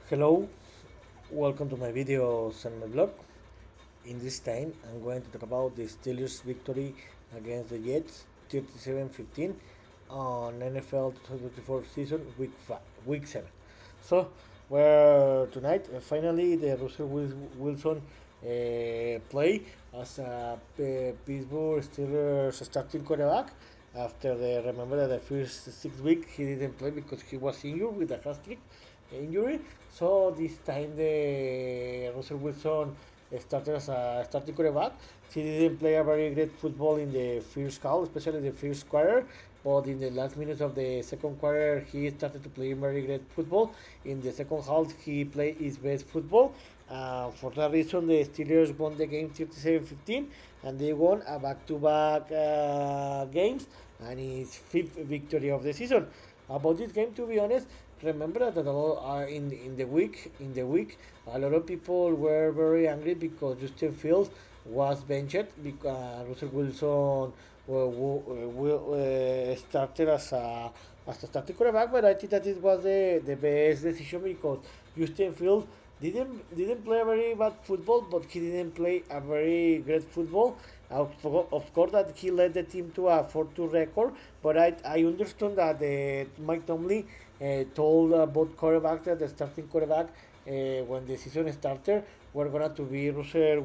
Hello, welcome to my videos and my blog. In this time, I'm going to talk about the Steelers' victory against the Jets 37-15 on NFL 2024 season week 7. So, where tonight, finally, the Russell Wilson play as a Pittsburgh Steelers starting quarterback. After remember that the first 6 weeks he didn't play because he was injured with a hamstring injury. So this time the Russell Wilson started as a starting quarterback. He didn't play a very great football in the first half, especially the first quarter. But in the last minutes of the second quarter, he started to play very great football. In the second half, he played his best football. For that reason, the Steelers won the game 37-15, and they won a back-to-back games, and it's fifth victory of the season. About this game, to be honest, remember that a lot, in the week a lot of people were very angry because Justin Fields was benched because Russell Wilson started as a starting quarterback, but I think that it was the best decision because Justin Fields didn't play a very bad football, but he didn't play a very great football. Of course, that he led the team to a 4-2 record, but I understand that Mike Tomlin told both quarterbacks that the starting quarterback when the season started were gonna to be Russell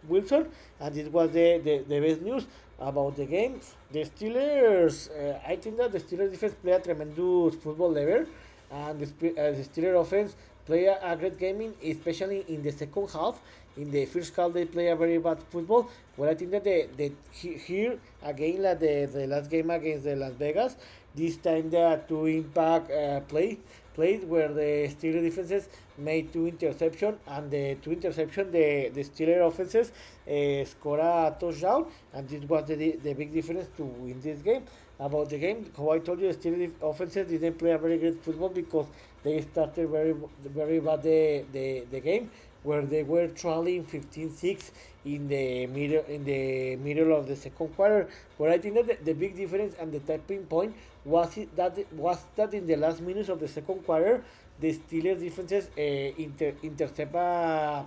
Wilson, and this was the best news about the game. The Steelers, I think that the Steelers defense play a tremendous football level, and the Steelers offense play a great game, especially in the second half. In the first half, they play a very bad football. Well, I think that here again, like the last game against the Las Vegas, this time there are two impact plays where the Steelers defenses made two interceptions, and the two interceptions, the Steelers offenses score a touchdown, and this was the big difference to win this game. About the game, how I told you, the Steelers offenses didn't play a very great football because they started very bad the game, where they were trailing 15-6 in the middle of the second quarter. But I think that the big difference and the tapping point was that in the last minutes of the second quarter, the Steelers defenses intercept a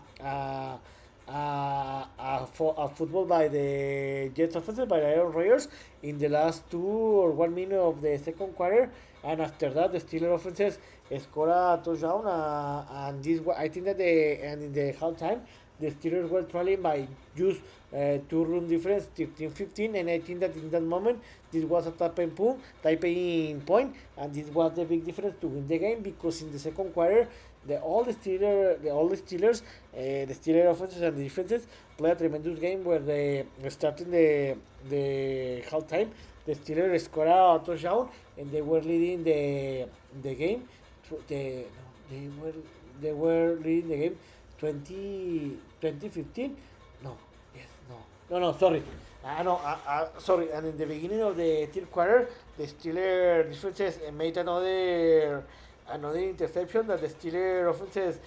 football by the Jets offense by Aaron Rodgers in the last 2 or 1 minute of the second quarter, and after that the Steelers offenses score a touchdown, and I think that in the halftime the Steelers were trailing by just two-run difference, 13-15, and I think that in that moment this was a typing point, and this was the big difference to win the game because in the second quarter the Steelers offenses and the defenses play a tremendous game where they starting the halftime. The Steelers scored a touchdown and they were leading the game. The, no, they were leading the game 2015. No, yes, no, sorry. No, sorry. And in the beginning of the third quarter, the Steelers defenses made another interception that the Steelers offenses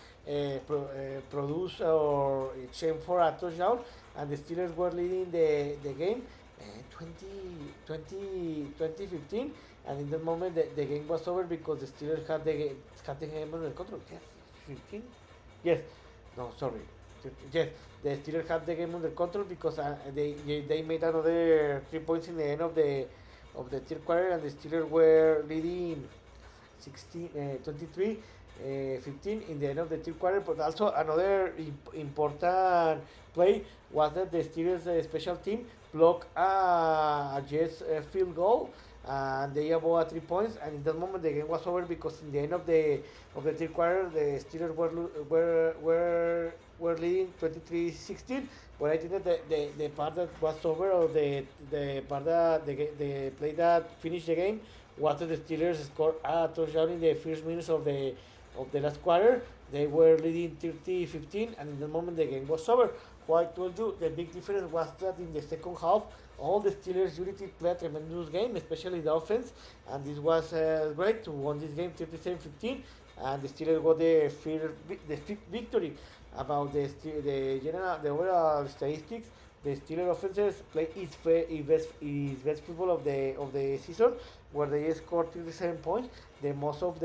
produced or changed for a touchdown, and the Steelers were leading the game 2015, and in that moment the game was over because the Steelers had the game under control. Yes, 15. Yes, no, sorry. Yes, the Steelers had the game under control because they made another 3 points in the end of the third quarter, and the Steelers were leading 23 15 in the end of the third quarter. But also another important play was that the Steelers special team blocked a Jets field goal, and they about 3 points. And in that moment the game was over because in the end of the third quarter the Steelers were leading 23-16. But I think that the part that was over, or the part that the play that finished the game, was that the Steelers scored a touchdown in the first minutes of the last quarter. They were leading 30-15, and in the moment the game was over. What I told you, the big difference was that in the second half, all the Steelers unity played a tremendous game, especially the offense, and this was great to win this game 37-15, and the Steelers got the fifth victory. About the overall statistics, the Steelers offenses play its best football of the season, where they scored 37 points, the most of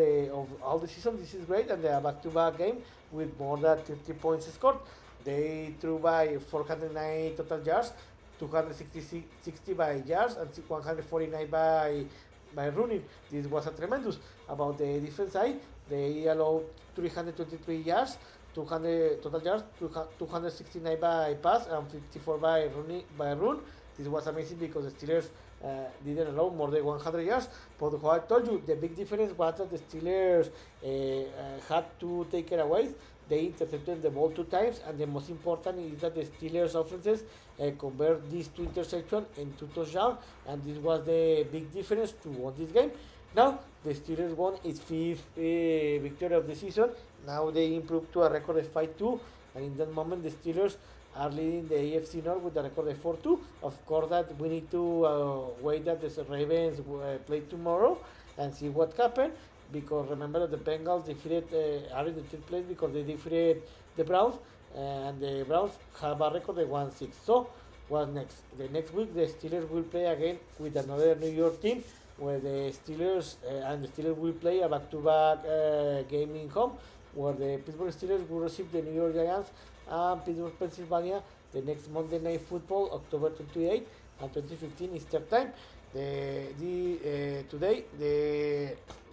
all the season. This is great, and they are back-to-back game with more than 30 points scored. They threw by 409 total yards, 260 by yards, and 149 by running. This was a tremendous. About the defense side, they allowed 323 yards, 200 total yards, 269 by pass, and 54 by run. This was amazing because the Steelers didn't allow more than 100 yards. But what I told you, the big difference was that the Steelers had to take it away. They intercepted the ball 2 times, and the most important is that the Steelers offenses convert these 2 interceptions into touchdowns, and this was the big difference to win this game. Now the Steelers won its fifth victory of the season. Now they improved to a record of 5-2, and in that moment the Steelers are leading the AFC North with a record of 4-2. Of course, that we need to wait that the Ravens play tomorrow and see what happened. Because remember that the Bengals are in the third place because they defeated the Browns, and the Browns have a record of 1-6. So, what's next? The next week, the Steelers will play again with another New York team, where the Steelers will play a back-to-back game in home, where the Pittsburgh Steelers will receive the New York Giants and Pittsburgh, Pennsylvania, the next Monday Night Football, October 28 and 2015 Eastern Time. Today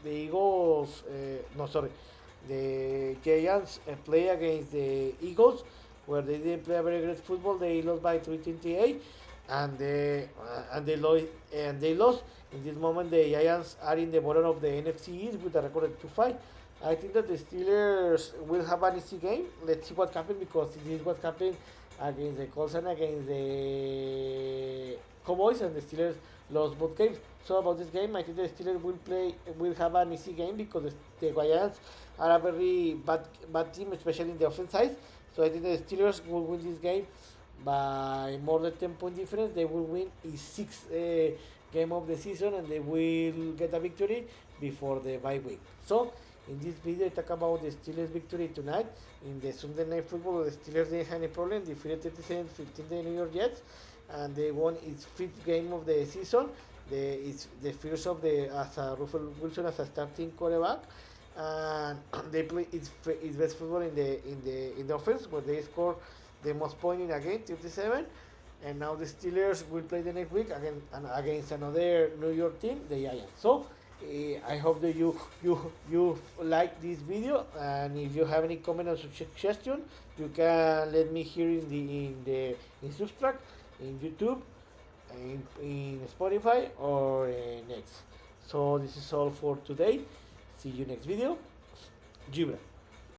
the Eagles, no sorry, the Giants play against the Eagles, where they didn't play a very great football. They lost by 328, and they lost. In this moment, the Giants are in the bottom of the NFC East with a record of 2-5. I think that the Steelers will have an easy game. Let's see what happens, because this is what happened against the Colts and against the Cowboys, and the Steelers lost both games. So about this game, I think the Steelers will have an easy game, because the Giants are a very bad team, especially in the offense side. So I think the Steelers will win this game by more than 10-point difference. They will win its sixth game of the season, and they will get a victory before the bye week. So in this video, I talk about the Steelers victory tonight. In the Sunday Night Football, the Steelers didn't have any problem, defeated 37-15 the New York Jets, and they won its fifth game of the season. It's the first of Russell Wilson as a starting quarterback, and they play its best football in the offense, where they score the most points in a game, 37. And now the Steelers will play the next week again and against another New York team, the Giants. So I hope that you like this video, and if you have any comment or suggestion, you can let me hear in Substract, in YouTube, in Spotify, or next. So this is all for today. See you next video. Jubra.